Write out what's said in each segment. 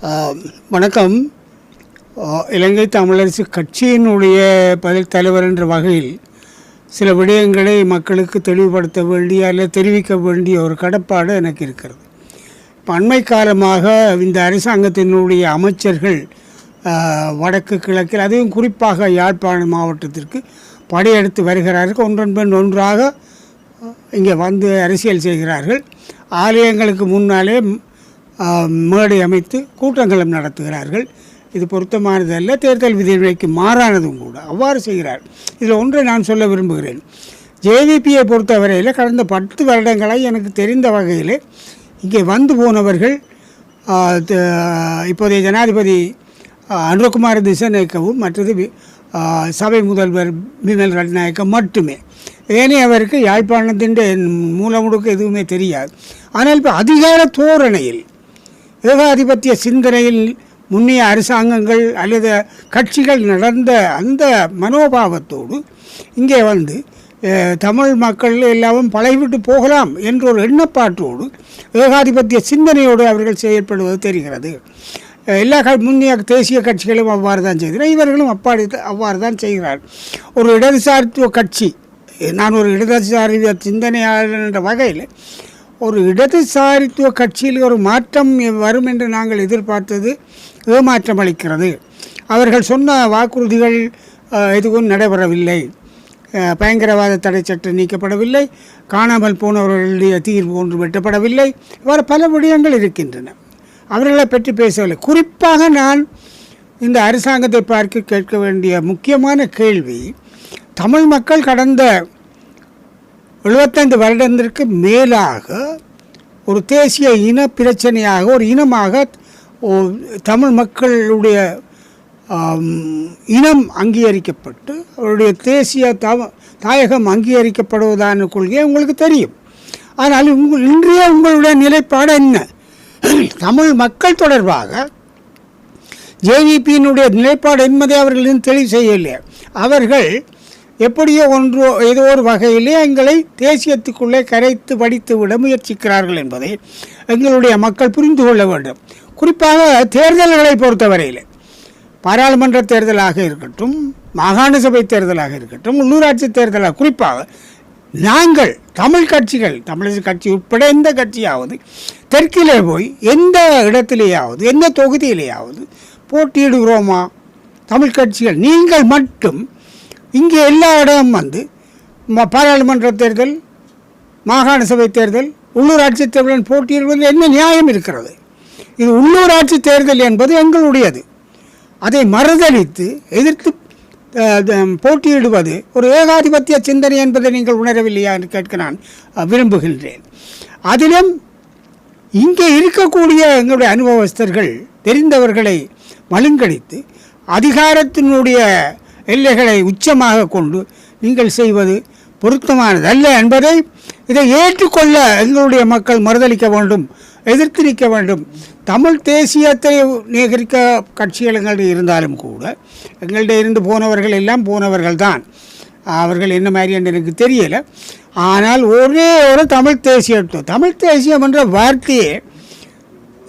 வணக்கம். இலங்கை தமிழரசு கட்சியினுடைய தலைவர் என்ற வகையில் சில விடயங்களை மக்களுக்கு தெளிவுபடுத்த வேண்டிய அல்லது தெரிவிக்க வேண்டிய ஒரு கடப்பாடு எனக்கு இருக்கிறது. இப்போ அண்மை காலமாக இந்த அரசாங்கத்தினுடைய அமைச்சர்கள் வடக்கு கிழக்கில், அதுவும் குறிப்பாக யாழ்ப்பாணம் மாவட்டத்திற்கு படையெடுத்து வருகிறார்கள். ஒன்றன் பின் ஒன்றாக இங்கே வந்து அரசியல் செய்கிறார்கள். ஆலயங்களுக்கு முன்னாலே மேடை அமைத்து கூட்டங்களும் நடத்துகிறார்கள். இது பொருத்தமானது அல்ல, தேர்தல் விதிமுறைக்கு மாறானதும் கூட. அவ்வாறு செய்கிறார். இதில் ஒன்றை நான் சொல்ல விரும்புகிறேன். ஜேவிபியை பொறுத்தவரையில் கடந்த 10 வருடங்களாக எனக்கு தெரிந்த வகையில் இங்கே வந்து போனவர்கள் இப்போதைய ஜனாதிபதி அனுரகுமார திசாநாயக்கவும் மற்றது சபை முதல்வர் பிமல் ரட்நாயக்க மட்டுமே. ஏனையவருக்கு யாழ்ப்பாணத்தின் மூலமுடுக்கு எதுவுமே தெரியாது. ஆனால் இப்போ அதிகார தோரணையில், ஏகாதிபத்திய சிந்தனையில் முன்னைய அரசாங்கங்கள் அல்லது கட்சிகள் நடந்த அந்த மனோபாவத்தோடு இங்கே வந்து தமிழ் மக்கள் எல்லாரும் பழைவிட்டு போகலாம் என்ற ஒரு எண்ணப்பாட்டோடு ஏகாதிபத்திய சிந்தனையோடு அவர்கள் செயல்படுவது தெரிகிறது. எல்லா முன்னைய தேசிய கட்சிகளும் அவ்வாறு தான் செய்கிறார். இவர்களும் அவ்வாறு தான் செய்கிறார். ஒரு இடதுசாரித்துவ கட்சி, நான் ஒரு இடதுசாரி சிந்தனையாளர் என்ற வகையில் ஒரு இடதுசாரித்துவ கட்சியில் ஒரு மாற்றம் வரும் என்று நாங்கள் எதிர்பார்த்தது ஏமாற்றம் அளிக்கிறது. அவர்கள் சொன்ன வாக்குறுதிகள் எதுவும் நடைபெறவில்லை. பயங்கரவாத தடை சட்டம் நீக்கப்படவில்லை. காணாமல் போனவர்களுடைய தீர்வு ஒன்று வெட்டப்படவில்லை. இவ்வாறு பல விடயங்கள் இருக்கின்றன. அவர்களை பற்றி பேசவில்லை. குறிப்பாக நான் இந்த அரசாங்கத்தை பார்க்க கேட்க வேண்டிய முக்கியமான கேள்வி, தமிழ் மக்கள் கடந்த 75 வருடத்திற்கு மேலாக ஒரு தேசிய இன பிரச்சனையாக, ஒரு இனமாக தமிழ் மக்களுடைய இனம் அங்கீகரிக்கப்பட்டு அவருடைய தேசிய தாயகம் அங்கீகரிக்கப்படுவதான கொள்கை உங்களுக்கு தெரியும். ஆனால் இன்றைய உங்களுடைய நிலைப்பாடு என்ன? தமிழ் மக்கள் தொடர்பாக ஜேவிபியினுடைய நிலைப்பாடு என்பதை அவர்கள் இன்னும் தெளிவு செய்யவில்லை. அவர்கள் எப்படியோ ஏதோ ஒரு வகையிலே எங்களை தேசியத்துக்குள்ளே கரைத்து வடித்து விட முயற்சிக்கிறார்கள் என்பதை எங்களுடைய மக்கள் புரிந்து கொள்ள வேண்டும். குறிப்பாக தேர்தல்களை பொறுத்தவரையில், பாராளுமன்ற தேர்தலாக இருக்கட்டும், மாகாண சபை தேர்தலாக இருக்கட்டும், உள்ளூராட்சி தேர்தலாக, குறிப்பாக நாங்கள் தமிழ் கட்சிகள், தமிழரசு கட்சி உட்பட எந்த கட்சியாவது தெற்கிலே போய் எந்த இடத்திலேயாவது எந்த தொகுதியிலேயாவது போட்டியிடுகிறோமா? தமிழ் கட்சிகள் நீங்கள் மட்டும் இங்கே எல்லா இடமும் வந்து பாராளுமன்ற தேர்தல், மாகாண சபை தேர்தல், உள்ளூராட்சி தேர்தல் போட்டியிடுவதில் என்ன நியாயம் இருக்கிறது? இது உள்ளூராட்சி தேர்தல் என்பது எங்களுடையது. அதை மறுதளித்து எதிர்த்து போட்டியிடுவது ஒரு ஏகாதிபத்திய சிந்தனை என்பதை நீங்கள் உணரவில்லையா என்று கேட்க நான் விரும்புகின்றேன். அதிலும் இங்கே இருக்கக்கூடிய எங்களுடைய அனுபவஸ்தர்கள், தெரிந்தவர்களை மழுங்கடித்து அதிகாரத்தினுடைய எல்லைகளை உச்சமாக கொண்டு நீங்கள் செய்வது பொருத்தமானதல்ல என்பதை, இதை ஏற்றுக்கொள்ள எங்களுடைய மக்கள் மறுதளிக்க வேண்டும், எதிர்த்து நிற்க வேண்டும். தமிழ் தேசியத்தை நிகரிக்க கட்சிகள் எங்கள்கிட்ட இருந்தாலும் கூட எங்கள்கிட்ட இருந்து போனவர்கள் எல்லாம் போனவர்கள் தான். அவர்கள் என்ன மாதிரி என்று எனக்கு தெரியலை. ஆனால் ஒரே ஒரு தமிழ் தேசியம் என்ற வார்த்தையை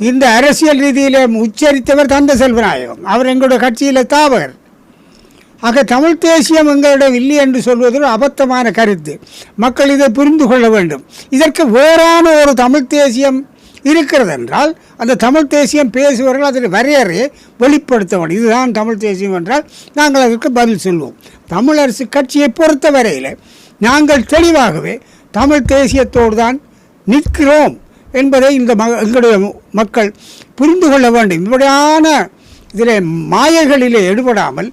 இந்த அரசியல் ரீதியில் உச்சரித்தவர் தந்த செல்வநாயகம். அவர் எங்களுடைய கட்சியில் தாவகர். ஆக தமிழ் தேசியம் எங்களிடம் இல்லை என்று சொல்வது ஒரு அபத்தமான கருத்து. மக்கள் இதை புரிந்து கொள்ள வேண்டும். இதற்கு வேறான ஒரு தமிழ் தேசியம் இருக்கிறது என்றால் அந்த தமிழ் தேசியம் பேசுபவர்கள் அதில் வரையறையை வெளிப்படுத்த வேண்டும். இதுதான் தமிழ் தேசியம் என்றால் நாங்கள் அதற்கு பதில் சொல்வோம். தமிழரசு கட்சியை பொறுத்த வரையில் நாங்கள் தெளிவாகவே தமிழ் தேசியத்தோடு தான் நிற்கிறோம் என்பதை எங்களுடைய மக்கள் புரிந்து கொள்ள வேண்டும். இப்படியான இதில் மாயைகளிலே எடுபடாமல்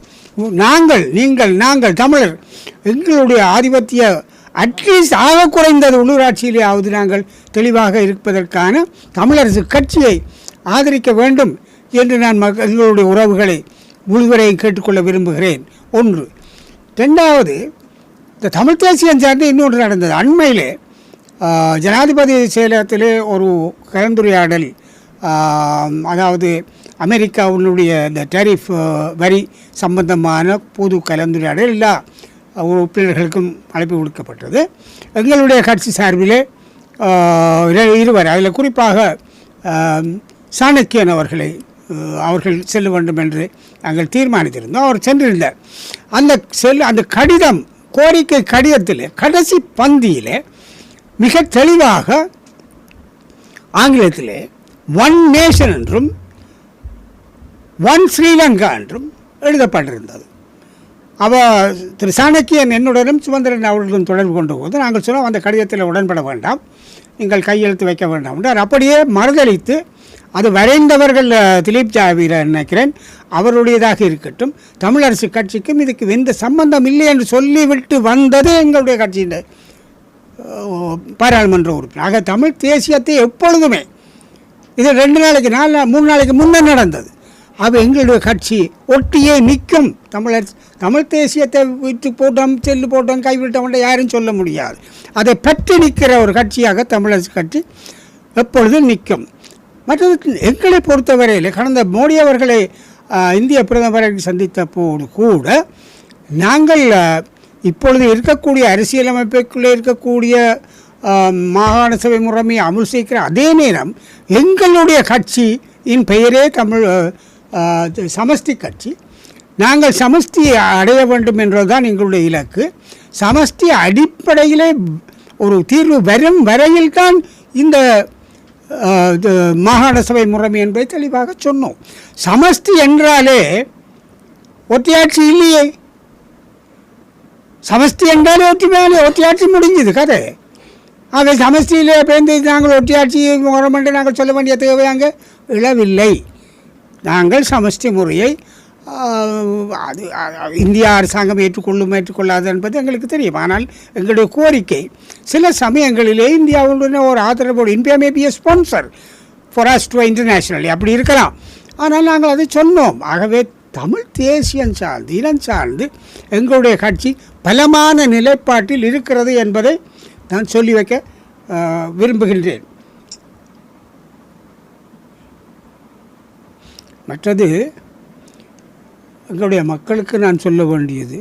நாங்கள் தமிழர் எங்களுடைய ஆதிபத்திய அட்லீஸ்ட் ஆக குறைந்தது உள்ளூராட்சியிலேயாவது நாங்கள் தெளிவாக இருப்பதற்கான தமிழரசு கட்சியை ஆதரிக்க வேண்டும் என்று நான் எங்களுடைய உறவுகளை முழுவரையும் கேட்டுக்கொள்ள விரும்புகிறேன். ஒன்று. ரெண்டாவது, இந்த தமிழ் தேசியம் சார்ந்து இன்னொன்று நடந்தது. அண்மையிலே ஜனாதிபதி செயலகத்திலே ஒரு கலந்துரையாடல், அதாவது அமெரிக்காவினுடைய இந்த டேரிஃப் வரி சம்பந்தமான பொது கலந்துரையாடல் எல்லா உறுப்பினர்களுக்கும் அழைப்பு விடுக்கப்பட்டது. எங்களுடைய கட்சி சார்பிலே இருவர், அதில் குறிப்பாக சாணக்கியன் அவர்களை அவர்கள் செல்ல வேண்டும் என்று நாங்கள் தீர்மானித்திருந்தோம். அவர் சென்றிருந்தார். அந்த கடிதம், கோரிக்கை கடிதத்தில் கடைசி பந்தியில் மிக தெளிவாக ஆங்கிலத்தில் ஒன் நேஷன் என்றும் ஒன் ஸ்ரீலங்கா என்றும் எழுதப்பட்டிருந்தது. திரு சாணக்கியன் என்னுடனும் சுமந்திரன் அவர்களும் தொடர்பு கொண்ட போது நாங்கள் சொன்னோம், அந்த கடிதத்தில் உடன்பட வேண்டாம், நீங்கள் கையெழுத்து வைக்க வேண்டாம் என்றார். அப்படியே மறுதளித்து அது வரைந்தவர்கள் திலீப் ஜாவீர நினைக்கிறேன், அவருடையதாக இருக்கட்டும், தமிழரசு கட்சிக்கும் இதுக்கு எந்த சம்பந்தம் இல்லை என்று சொல்லிவிட்டு வந்தது எங்களுடைய கட்சியின் பாராளுமன்ற உறுப்பினர். ஆக தமிழ் தேசியத்தை எப்பொழுதுமே இது 2 நாளைக்கு 3 நாளைக்கு முன்னர் நடந்தது. அது எங்களுடைய கட்சி ஒட்டியே நிற்கும். தமிழ் தேசியத்தை விட்டு போட்டோம், செல்லு போட்டோம், கைவிட்டோம் யாரும் சொல்ல முடியாது. அதை பற்றி நிற்கிற ஒரு கட்சியாக தமிழரசு கட்சி எப்பொழுதும் நிற்கும். மற்றது எங்களை பொறுத்தவரையில் கடந்த மோடி அவர்களை இந்திய பிரதமரை சந்தித்த போது கூட நாங்கள் இப்பொழுது இருக்கக்கூடிய அரசியலமைப்புக்குள்ளே இருக்கக்கூடிய மாகாண சபை முறைமையை அமுல் செய்கிற அதே நேரம் எங்களுடைய கட்சியின் பெயரே சமஷ்டி கட்சி. நாங்கள் சமஷ்டி அடைய வேண்டும் என்றதுதான் எங்களுடைய இலக்கு. சமஷ்டி அடிப்படையிலே ஒரு தீர்வு வரும் வரையில் தான் இந்த மாகாண சபை முறைமை என்பதை தெளிவாக சொன்னோம். சமஷ்டி என்றாலே ஒற்றையாட்சி இல்லையே. சமஷ்டி என்றாலே ஒற்றையாட்சி முடிஞ்சது கதை. ஆக சமஷ்டியிலே பேருந்து நாங்கள் ஒற்றையாட்சி முறை நாங்கள் சொல்ல வேண்டிய தேவை அங்கே இழவில்லை. நாங்கள் சமஷ்டி முறையை இந்திய அரசாங்கம் ஏற்றுக்கொள்ளாது என்பது எங்களுக்கு தெரியும். ஆனால் எங்களுடைய கோரிக்கை சில சமயங்களிலே இந்தியாவுடன் ஒரு ஆதரவோடு India may be a sponsor for us to internationally அப்படி இருக்கலாம். ஆனால் நாங்கள் அதை சொன்னோம். ஆகவே தமிழ் தேசியம் சார்ந்து இனம் சார்ந்து எங்களுடைய கட்சி பலமான நிலைப்பாட்டில் இருக்கிறது என்பதை நான் சொல்லி வைக்க விரும்புகின்றேன். மற்றது எங்களுடைய மக்களுக்கு நான் சொல்ல வேண்டியது,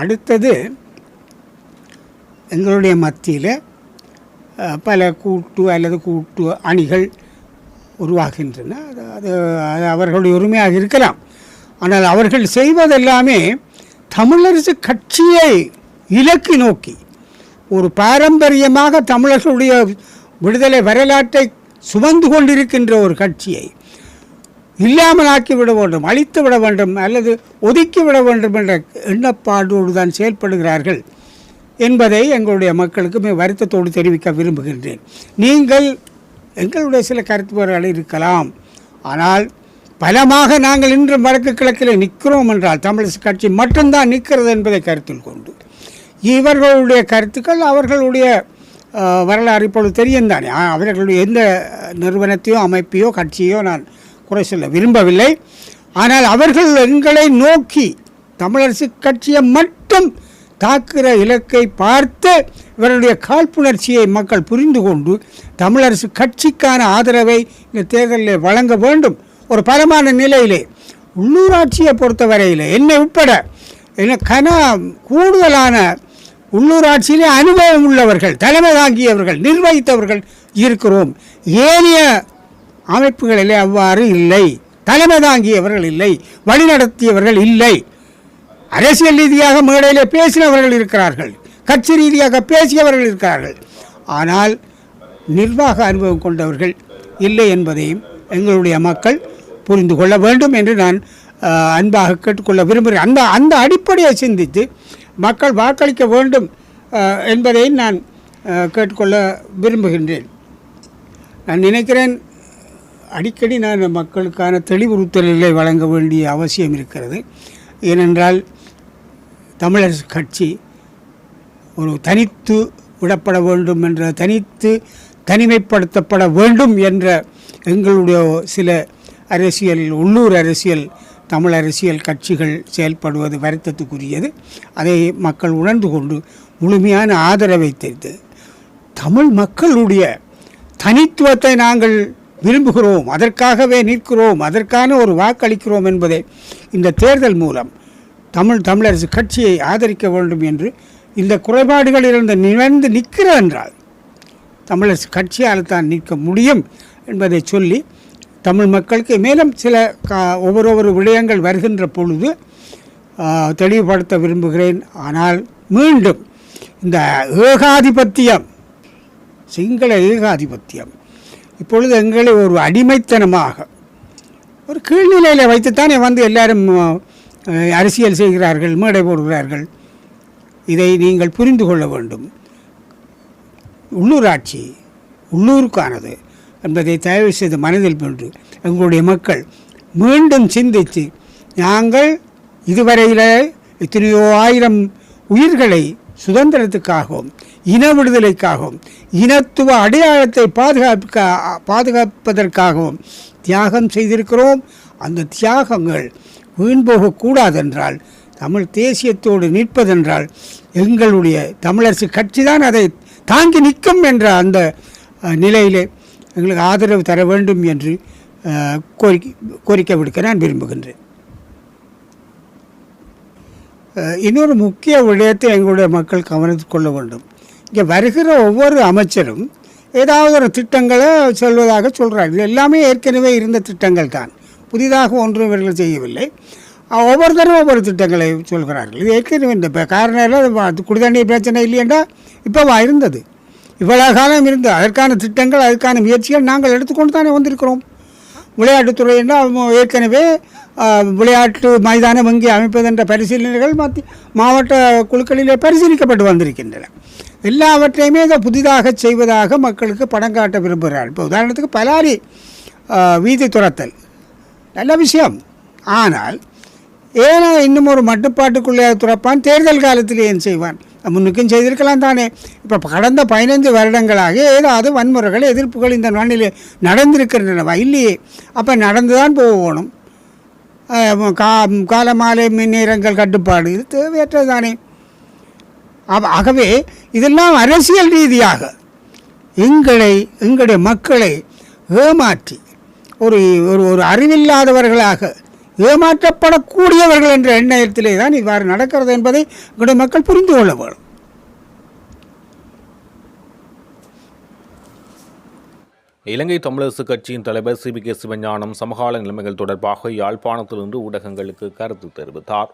அடுத்தது எங்களுடைய மத்தியில் பல கூட்டு அல்லது கூட்டு அணிகள் உருவாகின்றன. அது அவர்களுடைய உரிமையாக இருக்கலாம். ஆனால் அவர்கள் செய்வதெல்லாமே தமிழரசு கட்சியை இலக்கு நோக்கி ஒரு பாரம்பரியமாக தமிழர்களுடைய விடுதலை வரலாற்றை சுமந்து கொண்டிருக்கின்ற ஒரு கட்சியை இல்லாமலாக்கி விட வேண்டும், அழித்து விட வேண்டும் அல்லது ஒதுக்கி விட வேண்டும் என்ற எண்ணப்பாடோடு தான் செயல்படுகிறார்கள் என்பதை எங்களுடைய மக்களுக்கு வருத்தத்தோடு தெரிவிக்க விரும்புகின்றேன். நீங்கள் எங்களுடைய சில கருத்துகள் இருக்கலாம், ஆனால் பலமாக நாங்கள் இன்று வடக்கு கிழக்கில் நிற்கிறோம் என்றால் தமிழரசு கட்சி மட்டும்தான் நிற்கிறது என்பதை கருத்தில் கொண்டு இவர்களுடைய கருத்துக்கள் அவர்களுடைய வரலாறு இப்பொழுது தெரியும் தானே. அவர்களுடைய எந்த நிறுவனத்தையோ அமைப்பையோ கட்சியோ நான் குறை சொல்ல விரும்பவில்லை. ஆனால் அவர்கள் எங்களை நோக்கி தமிழரசு கட்சியை மட்டும் தாக்குகிற இலக்கை பார்த்து இவருடைய காழ்ப்புணர்ச்சியை மக்கள் புரிந்து கொண்டு தமிழரசு கட்சிக்கான ஆதரவை இந்த தேர்தலில் வழங்க வேண்டும். ஒரு பலமான நிலையிலே உள்ளூராட்சியை பொறுத்தவரையில் என்னை உட்பட கூடுதலான உள்ளூராட்சியிலே அனுபவம் உள்ளவர்கள், தலைமை தாங்கியவர்கள், நிர்வகித்தவர்கள் இருக்கிறோம். ஏனைய அமைப்புகளிலே அவ்வாறு இல்லை. தலைமை தாங்கியவர்கள் இல்லை, வழிநடத்தியவர்கள் இல்லை. அரசியல் ரீதியாக மேடையிலே பேசினவர்கள் இருக்கிறார்கள், கட்சி ரீதியாக பேசியவர்கள் இருக்கிறார்கள். ஆனால் நிர்வாக அனுபவம் கொண்டவர்கள் இல்லை என்பதையும் எங்களுடைய மக்கள் புரிந்து கொள்ள வேண்டும் என்று நான் அன்பாக கேட்டுக்கொள்ள விரும்புகிறேன். அந்த அடிப்படையை சிந்தித்து மக்கள் வாக்களிக்க வேண்டும் என்பதை நான் கேட்டுக்கொள்ள விரும்புகின்றேன். நான் நினைக்கிறேன் அடிக்கடி நான் மக்களுக்கான தெளிவுறுத்தல்களை வழங்க வேண்டிய அவசியம் இருக்கிறது. ஏனென்றால் தமிழரசு கட்சி ஒரு தனித்து விடப்பட வேண்டும் என்ற தனிமைப்படுத்தப்பட வேண்டும் என்ற எங்களுடைய சில உள்ளூர் அரசியல் தமிழ் அரசியல் கட்சிகள் செயல்படுவது வருத்தத்துக்குரியது. அதை மக்கள் உணர்ந்து கொண்டு முழுமையான ஆதரவை தெரிந்து தமிழ் மக்களுடைய தனித்துவத்தை நாங்கள் விரும்புகிறோம், அதற்காகவே நிற்கிறோம், அதற்கான ஒரு வாக்களிக்கிறோம் என்பதை இந்த தேர்தல் மூலம் தமிழரசு கட்சியை ஆதரிக்க வேண்டும் என்று இந்த குறைபாடுகளிலிருந்து நிவர்ந்து நிற்கிறது என்றால் தமிழரசு கட்சியால் தான் நிற்க முடியும் என்பதை சொல்லி தமிழ் மக்களுக்கு மேலும் சில ஒவ்வொரு விடயங்கள் வருகின்ற பொழுது தெளிவுபடுத்த விரும்புகிறேன். ஆனால் மீண்டும் இந்த ஏகாதிபத்தியம், சிங்கள ஏகாதிபத்தியம் இப்பொழுது எங்களை ஒரு அடிமைத்தனமாக ஒரு கீழ்நிலையில் வைத்துத்தானே எல்லாரும் அரசியல் செய்கிறார்கள், மேடை போடுகிறார்கள். இதை நீங்கள் புரிந்து கொள்ள வேண்டும். உள்ளூராட்சி உள்ளூருக்கானது என்பதை தயவு செய்து மனதில் கொண்டு எங்களுடைய மக்கள் மீண்டும் சிந்தித்து, நாங்கள் இதுவரையில் எத்தனையோ ஆயிரம் உயிர்களை சுதந்திரத்துக்காகவும் இன விடுதலைக்காகவும் இனத்துவ அடையாளத்தை பாதுகாப்பதற்காகவும் தியாகம் செய்திருக்கிறோம். அந்த தியாகங்கள் வீண் போகக்கூடாதென்றால், தமிழ் தேசியத்தோடு நிற்பதென்றால் எங்களுடைய தமிழரசு கட்சி தான் அதை தாங்கி நிற்கும் என்ற அந்த நிலையிலே எங்களுக்கு ஆதரவு தர வேண்டும் என்று கோரிக்கை விடுக்க நான் விரும்புகின்றேன். இன்னொரு முக்கிய விடயத்தை எங்களுடைய மக்கள் கவனித்துக் கொள்ள வேண்டும். இங்கே வருகிற ஒவ்வொரு அமைச்சரும் ஏதாவது ஒரு திட்டங்களை சொல்வதாக சொல்கிறார்கள். எல்லாமே ஏற்கனவே இருந்த திட்டங்கள் தான், புதிதாக ஒன்றும் இவர்கள் செய்யவில்லை. ஒவ்வொருத்தரும் ஒவ்வொரு திட்டங்களை சொல்கிறார்கள். இது ஏற்கனவே இந்த காரணம் குடிதண்ணீர் பிரச்சனை இல்லையென்றா இப்போ இருந்தது, இவ்வளவு காலம் இருந்து அதற்கான திட்டங்கள் அதற்கான முயற்சிகள் நாங்கள் எடுத்துக்கொண்டு தானே வந்திருக்கிறோம். விளையாட்டுத்துறை என்றால் ஏற்கனவே விளையாட்டு மைதானம் வங்கி அமைப்பதென்ற பரிசீலனைகள் மாவட்ட குழுக்களிலே பரிசீலிக்கப்பட்டு வந்திருக்கின்றன. எல்லாவற்றையுமே இதை புதிதாக செய்வதாக மக்களுக்கு படம் காட்ட விரும்புகிறார். இப்போ உதாரணத்துக்கு பலாரி வீதி துரத்தல் நல்ல விஷயம். ஆனால் ஏன்னா இன்னும் ஒரு மட்டுப்பாட்டுக்குள்ளே துறப்பான், தேர்தல் காலத்தில் ஏன் செய்வான்? முன்னுக்கும் செய்திருக்கலாம் தானே. இப்போ கடந்த 15 வருடங்களாக ஏதாவது வன்முறைகள் எதிர்ப்புகள் இந்த நாளில் நடந்திருக்கின்றனவா? இல்லையே. அப்போ நடந்து தான் போகணும். காலமாலை மின்னேரங்கள் கட்டுப்பாடு இது தேவையற்றது தானே. ஆகவே இதெல்லாம் அரசியல் ரீதியாக எங்களுடைய மக்களை ஏமாற்றி ஒரு ஒரு அறிவில்லாதவர்களாக ஏமாற்றப்படக்கூடியவர்கள் என்ற எண்ணத்திலே தான் இவ்வாறு நடக்கிறது என்பதை எங்களுடைய மக்கள் புரிந்து கொள்ள வேண்டும். இலங்கை தமிழரசு கட்சியின் தலைவர் CBK சிவஞானம் சமகால நிலைமைகள் தொடர்பாக யாழ்ப்பாணத்திலிருந்து ஊடகங்களுக்கு கருத்து தெரிவித்தார்.